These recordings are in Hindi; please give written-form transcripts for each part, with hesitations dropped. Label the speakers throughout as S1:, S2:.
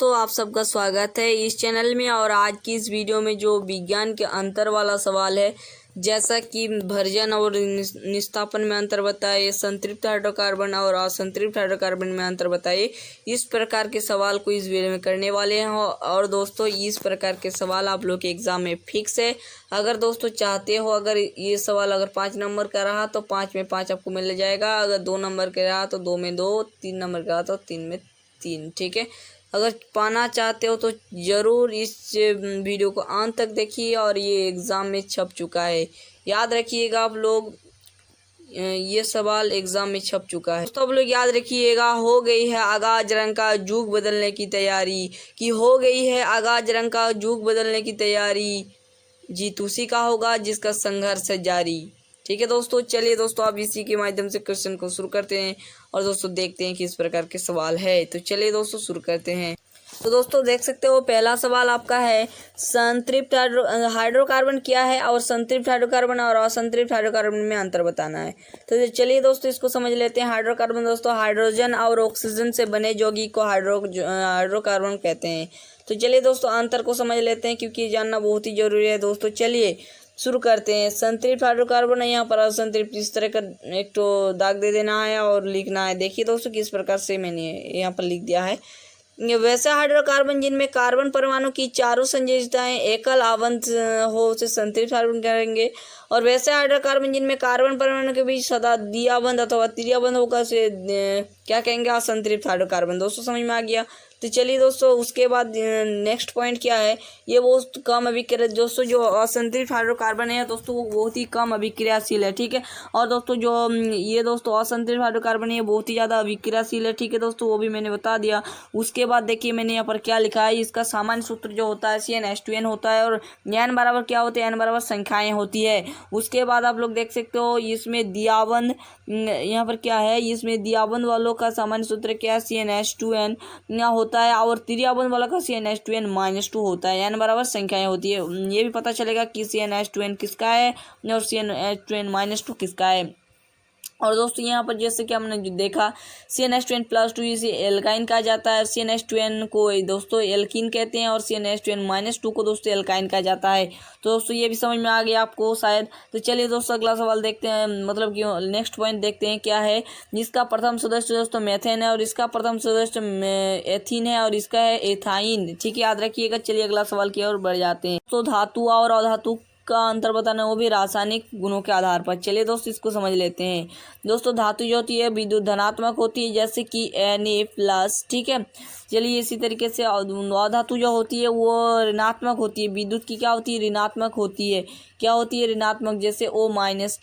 S1: तो आप सबका स्वागत है इस चैनल में। और आज की इस वीडियो में जो विज्ञान के अंतर वाला सवाल है, जैसा कि भर्जन और निस्तापन में अंतर बताइए, संतृप्त हाइड्रोकार्बन और असंतृप्त हाइड्रोकार्बन में अंतर बताइए, इस प्रकार के सवाल को इस वीडियो में करने वाले हैं। और दोस्तों, इस प्रकार के सवाल आप लोग के एग्जाम में फिक्स है। अगर दोस्तों चाहते हो, अगर ये सवाल अगर 5 नंबर का रहा तो 5 में 5 आपको मिल जाएगा, अगर 2 नंबर का रहा तो 2 में 2, 3 नंबर का रहा तो 3 में 3। ठीक है, अगर पाना चाहते हो तो ज़रूर इस वीडियो को अंत तक देखिए। और ये एग्ज़ाम में छप चुका है, याद रखिएगा आप लोग, ये सवाल एग्ज़ाम में छप चुका है। तो आप लोग याद रखिएगा, हो गई है आगाज रंग का जुग बदलने की तैयारी, कि हो गई है आगाज रंग का जुग बदलने की तैयारी, जीत उसी का होगा जिसका संघर्ष है जारी। ठीक है दोस्तों, चलिए दोस्तों आप इसी के माध्यम से क्वेश्चन को शुरू करते हैं और दोस्तों देखते हैं कि इस प्रकार के सवाल है। तो चलिए दोस्तों शुरू करते हैं। तो दोस्तों देख सकते हो, पहला सवाल आपका है, संतृप्त हाइड्रोकार्बन क्या है और संतृप्त हाइड्रोकार्बन और असंतृप्त हाइड्रोकार्बन में अंतर बताना है। तो चलिए दोस्तों इसको समझ लेते हैं। हाइड्रोकार्बन दोस्तों हाइड्रोजन और ऑक्सीजन से बने यौगिक को हाइड्रोकार्बन कहते हैं। तो चलिए दोस्तों अंतर को समझ लेते हैं, क्योंकि जानना बहुत ही जरूरी है। दोस्तों चलिए शुरू करते हैं। संतृप्त हाइड्रोकार्बन है, यहाँ पर असंतृप्त इस तरह का एक तो दाग दे देना है और लिखना है। देखिए दोस्तों किस प्रकार से मैंने यहाँ पर लिख दिया है। वैसे हाइड्रोकार्बन जिनमें कार्बन परमाणु की चारों संयोजकताएं एकल आवंत हो उसे संतृप्त हाइड्रोकार्बन कहेंगे। और वैसे हाइड्रोकार्बन जिनमें कार्बन परमाणु के बीच सदा द्विआबंध अथवा त्रिआबंध होगा उसे क्या कहेंगे, असंतृप्त हाइड्रोकार्बन। दोस्तों समझ में आ गया। तो चलिए दोस्तों उसके बाद नेक्स्ट पॉइंट क्या है, ये बहुत कम अभिक्रिया। दोस्तों जो असंतृप्त हाइड्रोकार्बन है दोस्तों वो बहुत ही कम अभिक्रियाशील है। ठीक है, और दोस्तों जो ये दोस्तों असंतृप्त हाइड्रोकार्बन है ये बहुत ही ज़्यादा अभिक्रियाशील है। ठीक है दोस्तों, वो भी मैंने बता दिया। उसके बाद देखिए मैंने यहाँ पर क्या लिखा है, इसका सामान्य सूत्र जो होता है CnH2n होता है, और n बराबर क्या होते हैं, n बराबर संख्याएँ होती है। उसके बाद आप लोग देख सकते हो इसमें द्विआबंध, यहाँ पर क्या है, इसमें द्विआबंध वालों का सामान्य सूत्र क्या है, CnH2n होता है, और त्रिआबंध वाला का CnH2n-2 होता है। n बराबर संख्याएं होती है। ये भी पता चलेगा कि CnH2n किसका है और CnH2n-2 किसका है। और दोस्तों यहाँ पर जैसे कि हमने जो देखा, CnH2n+2 इसे एल्काइन कहा जाता है। CnH2n को दोस्तों एल्कीन कहते हैं और CnH2n-2 को दोस्तों एल्काइन कहा जाता है। तो दोस्तों ये भी समझ में आ गया आपको शायद। तो चलिए दोस्तों अगला सवाल देखते हैं, मतलब कि नेक्स्ट पॉइंट देखते हैं क्या है। जिसका प्रथम सदस्य दोस्तों मेथेन है और इसका प्रथम सदस्य एथीन है और इसका है एथाइन। ठीक है, याद रखिएगा। चलिए अगला सवाल की ओर बढ़ जाते हैं। तो धातु और अधातु का अंतर बताना, वो भी रासायनिक गुणों के आधार पर। चलिए दोस्तों इसको समझ लेते हैं। दोस्तों धातु जो होती है विद्युत धनात्मक होती है, जैसे कि Na+। ठीक है, चलिए इसी तरीके से अधातु जो होती है वो ऋणात्मक होती है। विद्युत की क्या होती है, ऋणात्मक होती है। क्या होती है, ऋणात्मक, जैसे O-।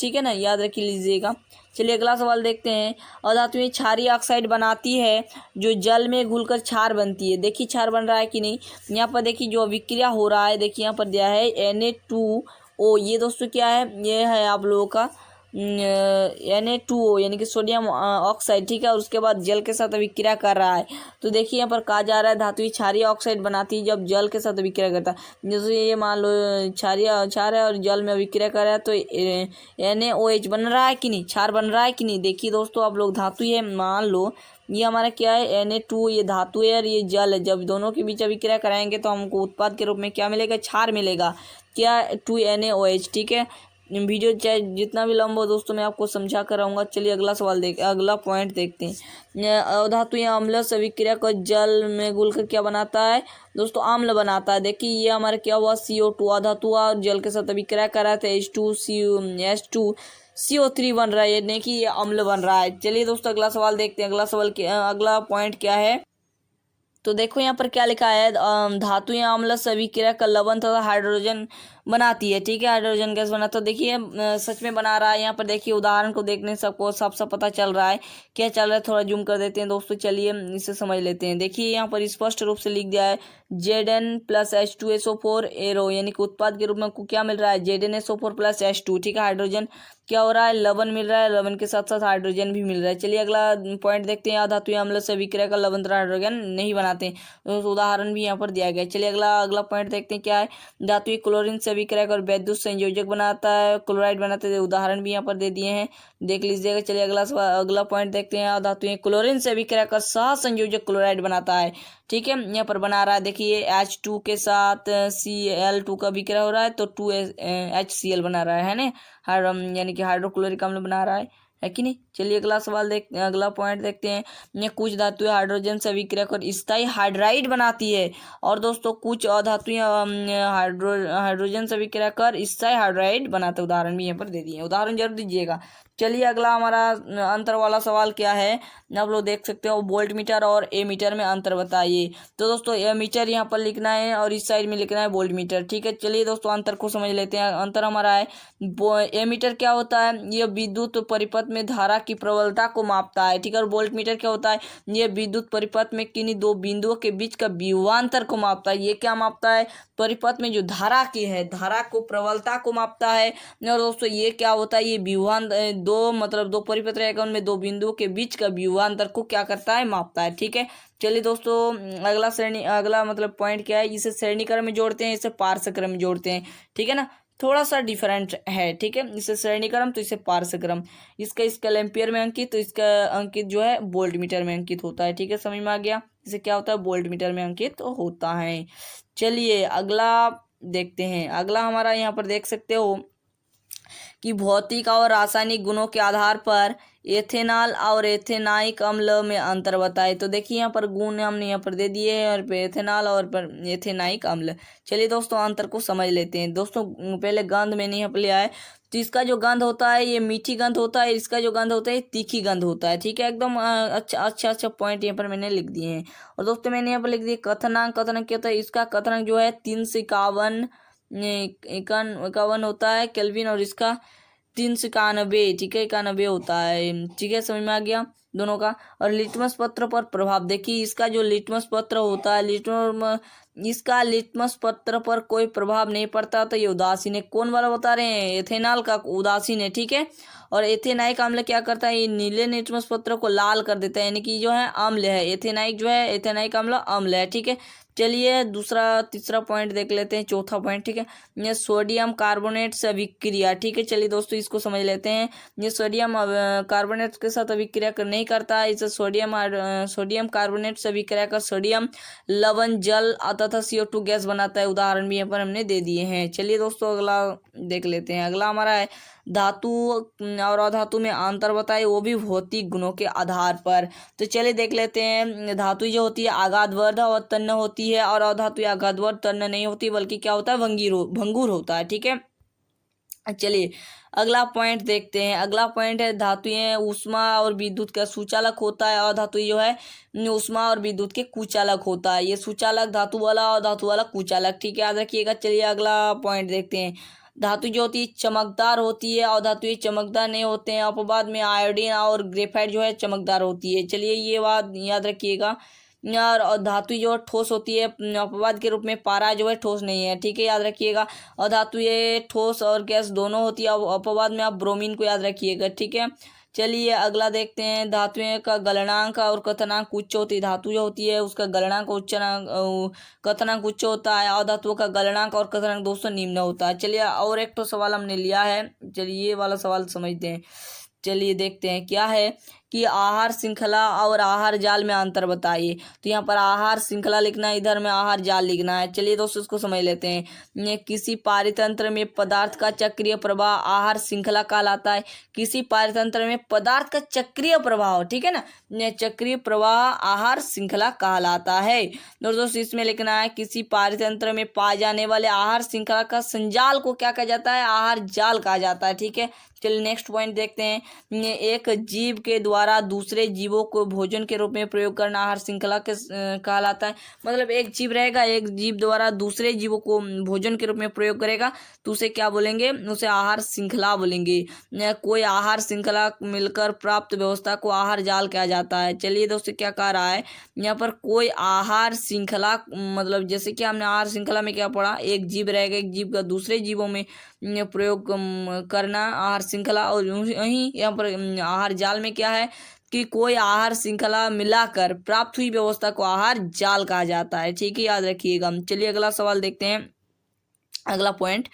S1: ठीक है ना, याद रख लीजिएगा। चलिए अगला सवाल देखते हैं। अधातुएं क्षारीय ऑक्साइड बनाती है जो जल में घुलकर क्षार बनती है। देखिए क्षार बन रहा है कि नहीं, यहाँ पर देखिए जो अभिक्रिया हो रहा है, देखिए यहाँ पर दिया है Na2O। ये दोस्तों क्या है, ये है आप लोगों का Na2O यानी कि सोडियम ऑक्साइड। ठीक है, और उसके बाद जल के साथ अभिक्रिया कर रहा है। तो देखिए यहाँ पर कहा जा रहा है धातु क्षारीय ऑक्साइड बनाती है जब जल के साथ अभिक्रिया करता है। जैसे ये मान लो क्षार है और जल में अभिक्रिया कर रहा है, तो NaOH बन रहा है कि नहीं, क्षार बन रहा है कि नहीं। देखिए दोस्तों आप लोग धातु है, मान लो ये हमारा क्या है, Na2, ये धातु है और ये जल है। जब दोनों के बीच अभिक्रिया कराएंगे तो हमको उत्पाद के रूप में क्या मिलेगा, क्षार मिलेगा। क्या, 2NaOH। ठीक है, वीडियो चाहे जितना भी लंबा हो दोस्तों मैं आपको समझा कर आऊँगा। चलिए अगला पॉइंट देखते हैं। अधातु या अम्ल अभिक्रिया को जल में घुलकर क्या बनाता है दोस्तों, अम्ल बनाता है। देखिए ये हमारा क्या हुआ, CO2 अधातु और जल के साथ अभिक्रिया कर रहा था, H2CO3 बन रहा है, यानी कि ये अम्ल बन रहा है। चलिए दोस्तों अगला सवाल देखते हैं। अगला पॉइंट क्या है, तो देखो यहाँ पर क्या लिखा है, धातु या अम्ल अभिक्रिया का लवण तथा हाइड्रोजन बनाती है। ठीक है, हाइड्रोजन गैस बनाता है। देखिए सच में बना रहा है। यहाँ पर देखिए उदाहरण को देखने सबको साफ साफ पता चल रहा है क्या चल रहा है। थोड़ा जूम कर देते हैं दोस्तों, चलिए इसे समझ लेते हैं। देखिए यहाँ पर स्पष्ट रूप से लिख दिया है Zn+H2SO4 एरो, यानी कि उत्पाद के रूप में आपको क्या मिल रहा है, ZnSO4+H2। ठीक है, हाइड्रोजन क्या हो रहा है, लवण मिल रहा है, लवण के साथ साथ हाइड्रोजन भी मिल रहा है। चलिए अगला पॉइंट देखते हैं। अधातु या अम्ल से अभिक्रिया का लवण तथा हाइड्रोजन नहीं बनाते, तो उदाहरण भी यहाँ पर दिया गया है। चलिए अगला पॉइंट देखते हैं क्या है। धातु क्लोरीन से अभिक्रियक और वैद्युत संयोजक बनाता है, क्लोराइड बनाते हैं। उदाहरण भी यहाँ पर दे दिए हैं, देख लीजिएगा। चलिए अगला पॉइंट देखते हैं। अधातु क्लोरीन से अभिक्रिया कर सह संयोजक क्लोराइड बनाता है। ठीक है, यहाँ पर बना रहा है, देखिए H2 के साथ Cl2 का अभिक्रिया हो रहा है तो 2HCl बना रहा है ना, यानी कि हाइड्रोक्लोरिक अम्ल बना रहा है कि नहीं। चलिए अगला पॉइंट देखते हैं। ये कुछ धातुएं हाइड्रोजन से अभिक्रिया कर स्थायी हाइड्राइड बनाती है, और दोस्तों कुछ अधातुएं हाइड्रोजन से अभिक्रिया कर स्थायी हाइड्राइड बनाते हैं। उदाहरण भी यहाँ पर दे दिए, उदाहरण जरूर दीजिएगा। चलिए अगला हमारा अंतर वाला सवाल क्या है, आप लोग देख सकते हो। वोल्ट मीटर और ए मीटर में अंतर बताइए। तो दोस्तों ए मीटर यहाँ पर लिखना है और इस साइड में लिखना है वोल्ट मीटर। ठीक है, चलिए दोस्तों अंतर को समझ लेते हैं। अंतर हमारा है, ए मीटर क्या होता है, ये विद्युत परिपथ में धारा की प्रबलता को मापता है। ठीक है, और वोल्ट मीटर क्या होता है, ये विद्युत परिपथ में किन्हीं दो बिंदुओं के बीच का विभवांतर को मापता है। ये क्या मापता है, परिपथ में जो धारा की है, धारा को प्रबलता को मापता है। और दोस्तों ये क्या होता है, ये विभवांतर दो परिपथ रहेगा, उनमें दो बिंदुओं के बीच का विभवांतर को क्या करता है, मापता है। ठीक है, चलिए दोस्तों अगला पॉइंट क्या है, इसे श्रेणी क्रम में जोड़ते हैं, इसे पार्श्व क्रम में जोड़ते हैं। ठीक है ना, थोड़ा सा डिफरेंट है। ठीक है, इसे श्रेणी क्रम तो इसे पार्श्व क्रम। इसका एम्पियर में अंकित, तो इसका अंकित जो है वोल्ट मीटर में अंकित होता है। ठीक है, समझ में आ गया। इसे क्या होता है, वोल्ट मीटर में अंकित होता है। चलिए अगला देखते हैं। अगला हमारा यहाँ पर देख सकते हो कि भौतिक और रासायनिक गुणों के आधार पर एथेनॉल और एथेनाइक अम्ल में अंतर बताए। तो देखिए यहाँ पर गुण हमने यहाँ पर दे दिए हैं, और एथेनॉल और एथेनाइक अम्ल। चलिए दोस्तों अंतर को समझ लेते हैं। दोस्तों पहले गंध मैंने यहाँ पर लिया है, तो इसका जो गंध होता है ये मीठी गंध होता है, इसका जो गंध होता है तीखी गंध होता है। ठीक है, एकदम अच्छा पॉइंट यहाँ पर मैंने लिख दिए हैं। और दोस्तों मैंने यहाँ पर लिख दिया कथनांक क्या होता है, इसका कथनांक जो है 351 होता है केल्विन, और इसका 391, ठीक है 91 होता है। ठीक है, समझ में आ गया दोनों का। और लिटमस पत्र पर प्रभाव देखिए, इसका जो लिटमस पत्र होता है, इसका लिटमस पत्र पर कोई प्रभाव नहीं पड़ता, तो ये उदासीन है। कौन वाला बता रहे हैं, एथेनॉल का उदासीन है। ठीक है, और एथेनाइक अम्ल क्या करता है, ये नीले लिटमस पत्र को लाल कर देता है, यानी कि जो है अम्ल है, एथेनाइक अम्ल अम्ल है। ठीक है, चलिए तीसरा पॉइंट देख लेते हैं, चौथा पॉइंट। ठीक है, ये सोडियम कार्बोनेट से अभिक्रिया। ठीक है, चलिए दोस्तों इसको समझ लेते हैं। ये सोडियम कार्बोनेट के साथ अभिक्रिया नहीं करता है, इसे सोडियम कार्बोनेट से अभिक्रिया कर सोडियम लवण जल तथा CO2 गैस बनाता है। उदाहरण भी यहाँ पर हमने दे दिए हैं। चलिए दोस्तों अगला देख लेते हैं। अगला हमारा है धातु और अधातु में अंतर बताए, वो भी भौतिक गुणों के आधार पर। तो चलिए देख लेते हैं। धातु जो होती है आघातवर्ध और तन्य होती है, और अधातु आघातवर्ध तन्य नहीं होती, बल्कि क्या होता है, भंगुर होता है। ठीक है, चलिए अगला पॉइंट देखते हैं। अगला पॉइंट है धातुएं ऊष्मा और विद्युत का सुचालक होता है, और धातु जो है ऊष्मा और विद्युत के कुचालक होता है। ये सुचालक धातु वाला और धातु वाला कुचालक। ठीक है, याद रखिएगा। चलिए अगला पॉइंट देखते हैं। धातु जो होती है चमकदार होती है, और धातु चमकदार नहीं होते हैं। अपवाद में आयोडीन और ग्रेफाइट जो है चमकदार होती है। चलिए ये बात याद रखिएगा। और धातु जो ठोस होती है, अपवाद के रूप में पारा जो है ठोस नहीं है। ठीक है, याद रखिएगा। और धातु ये ठोस और गैस दोनों होती है, अपवाद में आप ब्रोमीन को याद रखिएगा। ठीक है, चलिए अगला देखते हैं। धातुएं का गलनांक और कथनांक उच्च होती है। धातु जो होती है उसका गलनांक कथनांक उच्च होता है, और धातुओं का गलनांक और कथनांक दोस्तों निम्न होता है। चलिए और एक तो सवाल हमने लिया है, चलिए ये वाला सवाल समझते हैं। चलिए देखते हैं क्या है कि आहार श्रृंखला और आहार जाल में अंतर बताइए। तो यहाँ पर आहार श्रृंखला लिखना है, इधर में आहार जाल लिखना है। चलिए दोस्तों इसको समझ लेते हैं। ये किसी पारितंत्र में पदार्थ का चक्रीय प्रवाह आहार श्रृंखला कहलाता है। किसी पारितंत्र में पदार्थ का चक्रीय प्रवाह, ठीक है ना, ये चक्रीय प्रवाह आहार श्रृंखला कहलाता है। दोस्तों इसमें लिखना है किसी पारितंत्र में पाए जाने वाले आहार श्रृंखला का संजाल को क्या कहा जाता है, आहार जाल कहा जाता है। ठीक है, चलिए नेक्स्ट पॉइंट देखते हैं। एक जीव के द्वारा दूसरे जीवों को भोजन के रूप में प्रयोग करना आहार श्रृंखला के कहलाता है। मतलब एक जीव रहेगा, एक जीव द्वारा दूसरे जीवों को भोजन के रूप में प्रयोग करेगा, तो उसे क्या बोलेंगे, उसे आहार श्रृंखला बोलेंगे। कोई आहार श्रृंखला मिलकर प्राप्त व्यवस्था को आहार जाल कहा जाता है। चलिए दोस्तों क्या कह रहा है यहाँ पर, कोई आहार श्रृंखला, मतलब जैसे कि हमने आहार श्रृंखला में क्या पढ़ा, एक जीव रहेगा, एक जीव का दूसरे जीवों में प्रयोग करना आहार श्रृंखला। और यहीं यहाँ पर आहार जाल में क्या है कि कोई आहार श्रृंखला मिलाकर प्राप्त हुई व्यवस्था को आहार जाल कहा जाता है। ठीक है, याद रखिएगा। चलिए अगला सवाल देखते हैं। अगला पॉइंट,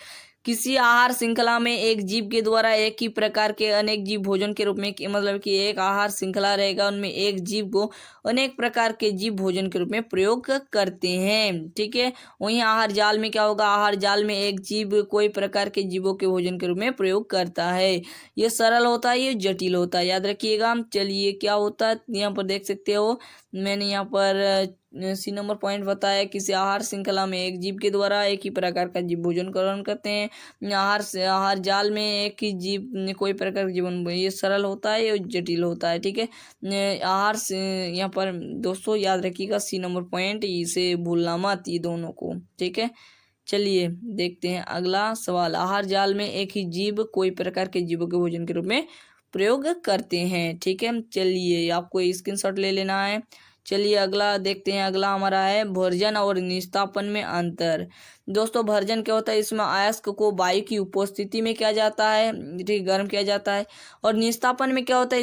S1: किसी आहार श्रृंखला में एक जीव के द्वारा एक ही प्रकार के अनेक जीव भोजन के रूप में, मतलब कि एक आहार श्रृंखला रहेगा, उनमें एक जीव को अनेक प्रकार के जीव भोजन के रूप में प्रयोग करते हैं। ठीक है, वहीं आहार जाल में क्या होगा, आहार जाल में एक जीव कोई प्रकार के जीवों के भोजन के रूप में प्रयोग करता है। ये सरल होता है, ये जटिल होता है, याद रखिएगा। चलिए क्या होता है यहाँ पर देख सकते हो, मैंने यहाँ पर सी नंबर पॉइंट बताया, किसी आहार श्रृंखला में एक जीव के द्वारा एक ही प्रकार का जीव भोजन ग्रहण करते हैं। आहार जाल में एक ही जीव कोई प्रकार का जीवन, ये सरल होता है, ये जटिल होता है। ठीक है, आहार से यहाँ पर दोस्तों याद रखिएगा सी नंबर पॉइंट, इसे भूलना मत, ये दोनों को। ठीक है, चलिए देखते हैं अगला सवाल, आहार जाल में एक ही जीव कोई प्रकार के जीवों के भोजन के रूप में प्रयोग करते हैं। ठीक है, चलिए आपको स्क्रीनशॉट ले लेना है। चलिए अगला देखते हैं, अगला हमारा है भर्जन और निस्तापन में अंतर। दोस्तों भर्जन क्या होता है, इसमें अयस्क को वायु की उपस्थिति में किया जाता है, ठीक, गर्म किया जाता है। और निस्तापन में क्या होता है,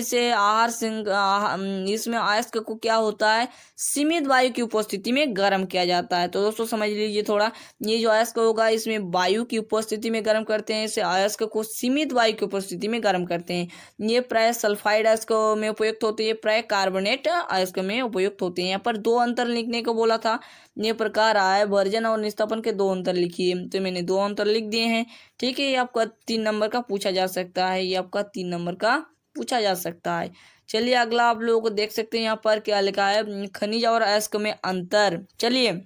S1: इसमें अयस्क को क्या होता है, सीमित वायु की उपस्थिति में गर्म किया जाता है। तो दोस्तों समझ लीजिए थोड़ा, ये जो अयस्क होगा इसमें वायु की उपस्थिति में गर्म करते हैं, इसे अयस्क को सीमित वायु की उपस्थिति में गर्म करते हैं। ये प्राय सल्फाइड अयस्क में उपयुक्त होते हैं, प्राय कार्बोनेट अयस्क में उपयुक्त होते हैं। यहाँ पर दो अंतर लिखने को बोला था, ये प्रकार आया है, भर्जन और निस्तापन के दो अंतर लिखिए, तो मैंने दो अंतर लिख दिए हैं। ठीक है, ये आपका 3 नंबर का पूछा जा सकता है, ये आपका 3 नंबर का पूछा जा सकता है। चलिए अगला आप लोगों को देख सकते हैं यहाँ पर क्या लिखा है, खनिज और अयस्क में अंतर। चलिए,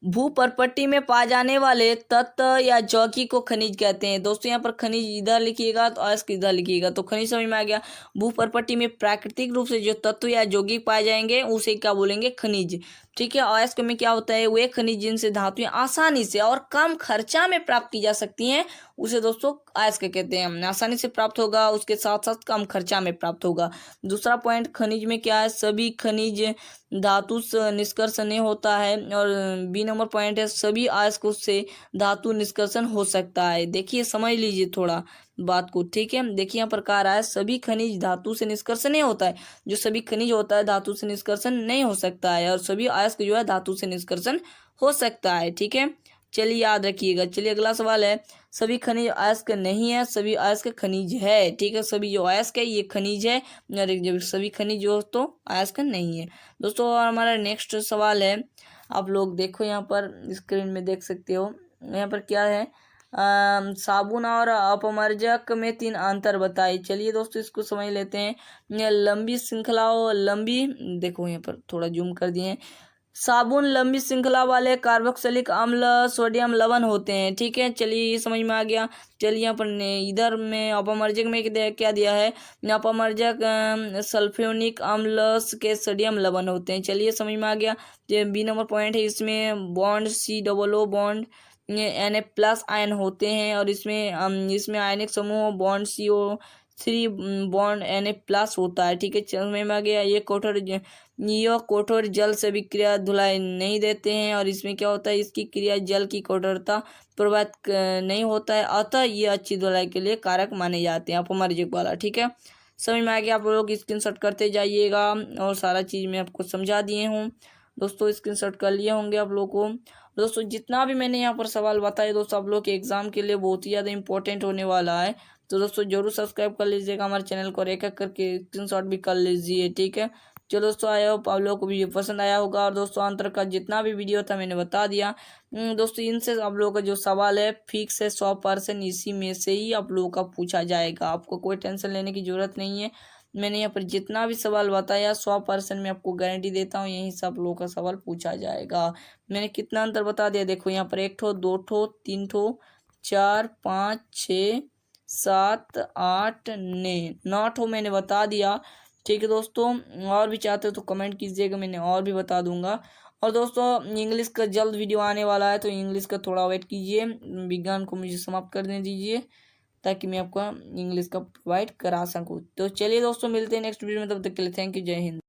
S1: भूपर्पट्टी में पाए जाने वाले तत्व या यौगिक को खनिज कहते हैं। दोस्तों यहाँ पर खनिज इधर लिखिएगा तो अयस्क इधर लिखिएगा, तो खनिज समझ में आ गया। भूपर्पट्टी में प्राकृतिक रूप से जो तत्व या यौगिक पाए जाएंगे उसे क्या बोलेंगे, खनिज। ठीक है, अयस्क में क्या होता है, वे खनिज जिनसे धातुएं आसानी से और कम खर्चा में प्राप्त की जा सकती हैं, उसे दोस्तों अयस्क कहते हैं। आसानी से प्राप्त होगा, उसके साथ साथ कम खर्चा में प्राप्त होगा। दूसरा पॉइंट, खनिज में क्या है, सभी खनिज धातु से निष्कर्षण नहीं होता है। और बी नंबर पॉइंट है, सभी अयस्क से धातु निष्कर्षण हो सकता है। देखिए समझ लीजिए थोड़ा बात को। ठीक है, देखिए यहाँ पर कह रहा है सभी खनिज धातु से निष्कर्षण नहीं होता है, जो सभी खनिज होता है धातु से निष्कर्षण नहीं हो सकता है, और सभी अयस्क जो है धातु से निष्कर्षण हो सकता है। ठीक है, चलिए याद रखिएगा। चलिए अगला सवाल है, सभी खनिज अयस्क नहीं है, सभी अयस्क खनिज है। ठीक है, सभी जो अयस्क है ये खनिज है, और जब सभी खनिज जो तो अयस्क नहीं है। दोस्तों और हमारा नेक्स्ट सवाल है, आप लोग देखो यहाँ पर स्क्रीन में देख सकते हो, यहाँ पर क्या है, साबुन और अपमर्जक में 3 अंतर बताइए। चलिए दोस्तों इसको समझ लेते हैं। लंबी श्रृंखला, लंबी, देखो यहाँ पर थोड़ा जूम कर दिए हैं। साबुन लंबी श्रृंखला वाले कार्बोक्सिलिक अम्ल सोडियम लवण होते हैं। ठीक है, चलिए ये समझ में आ गया। चलिए यहाँ पर इधर में अपमर्जक में क्या दिया है, अपमर्जक सल्फ्योनिक अम्ल के सोडियम लवण होते हैं। चलिए समझ में आ गया। बी नंबर पॉइंट है, इसमें bond COO bond Na+ ion होते हैं, और इसमें आयनिक समूह बॉन्ड CO3 बॉन्ड Na+ होता है। ठीक है, समझ में आ गया। ये कठोर जल से विक्रिया धुलाई नहीं देते हैं, और इसमें क्या होता है, इसकी क्रिया जल की कठोरता प्रभावित नहीं होता है, अतः ये अच्छी धुलाई के लिए कारक माने जाते हैं, अपमर्जक वाला। ठीक है, समझ में आ गया। आप लोग स्क्रीनशॉट करते जाइएगा, और सारा चीज़ मैं आपको समझा दिए हूँ। दोस्तों स्क्रीनशॉट कर लिए होंगे आप लोग को। दोस्तों जितना भी मैंने यहाँ पर सवाल बताए दोस्तों, आप लोग के एग्जाम के लिए बहुत ही ज़्यादा इंपॉर्टेंट होने वाला है। तो दोस्तों जरूर सब्सक्राइब कर लीजिएगा हमारे चैनल को, और एक एक करके स्क्रीनशॉट भी कर लीजिए। ठीक है, चलो दोस्तों, आई होप आप लोगों को वीडियो पसंद आया होगा। और दोस्तों अंतर का जितना भी वीडियो था मैंने बता दिया। दोस्तों इनसे आप लोगों का जो सवाल है फिक्स है, 100% इसी में से ही आप लोगों का पूछा जाएगा। आपको कोई टेंशन लेने की जरूरत नहीं है। मैंने यहाँ पर जितना भी सवाल बताया 100% मैं आपको गारंटी देता हूँ, यहीं से आप लोगों का सवाल पूछा जाएगा। मैंने कितना अंतर बता दिया, देखो यहाँ पर 1 ठो 2 ठो 3 ठो 4 5 6 7 8 9 ठो मैंने बता दिया। ठीक है दोस्तों, और भी चाहते हो तो कमेंट कीजिएगा, मैंने और भी बता दूंगा। और दोस्तों इंग्लिश का जल्द वीडियो आने वाला है, तो इंग्लिश का थोड़ा वेट कीजिए। विज्ञान को मुझे समाप्त करने दीजिए, ताकि मैं आपको इंग्लिश का प्रोवाइड करा सकूँ। तो चलिए दोस्तों मिलते हैं नेक्स्ट वीडियो में, तब तक के लिए थैंक यू, जय हिंद।